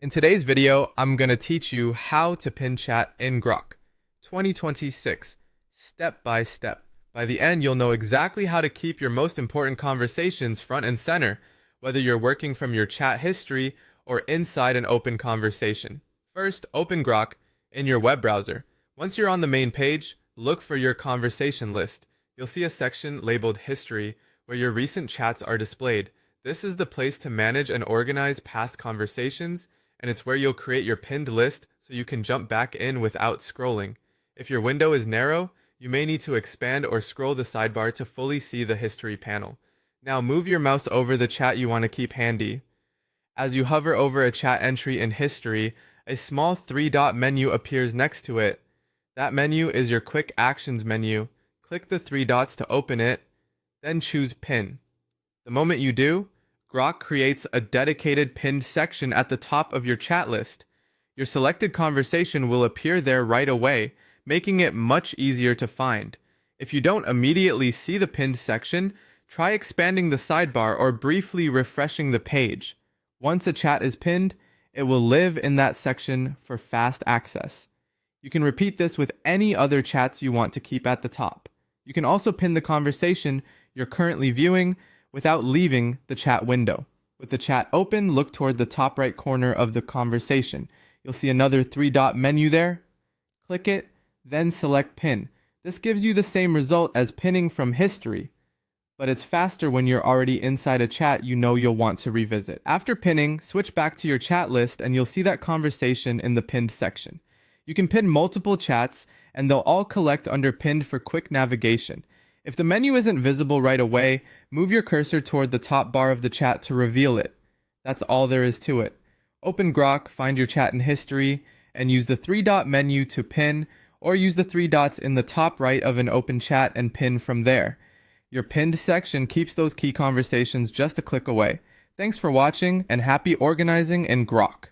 In today's video, I'm going to teach you how to pin chat in Grok 2026, step by step. By the end, you'll know exactly how to keep your most important conversations front and center, whether you're working from your chat history or inside an open conversation. First, open Grok in your web browser. Once you're on the main page, look for your conversation list. You'll see a section labeled History where your recent chats are displayed. This is the place to manage and organize past conversations, and it's where you'll create your pinned list so you can jump back in without scrolling. If your window is narrow, you may need to expand or scroll the sidebar to fully see the history panel. Now move your mouse over the chat you want to keep handy. As you hover over a chat entry in history, a small three-dot menu appears next to it. That menu is your quick actions menu. Click the three dots to open it, then choose Pin. The moment you do, Grok creates a dedicated pinned section at the top of your chat list. Your selected conversation will appear there right away, making it much easier to find. If you don't immediately see the pinned section, try expanding the sidebar or briefly refreshing the page. Once a chat is pinned, it will live in that section for fast access. You can repeat this with any other chats you want to keep at the top. You can also pin the conversation you're currently viewing without leaving the chat window. With the chat open, look toward the top right corner of the conversation. You'll see another three-dot menu there. Click it, then select Pin. This gives you the same result as pinning from history, but it's faster when you're already inside a chat you know you'll want to revisit. After pinning, switch back to your chat list and you'll see that conversation in the pinned section. You can pin multiple chats and they'll all collect under Pinned for quick navigation. If the menu isn't visible right away, move your cursor toward the top bar of the chat to reveal it. That's all there is to it. Open Grok, find your chat in history, and use the three-dot menu to pin, or use the three dots in the top right of an open chat and pin from there. Your pinned section keeps those key conversations just a click away. Thanks for watching, and happy organizing in Grok.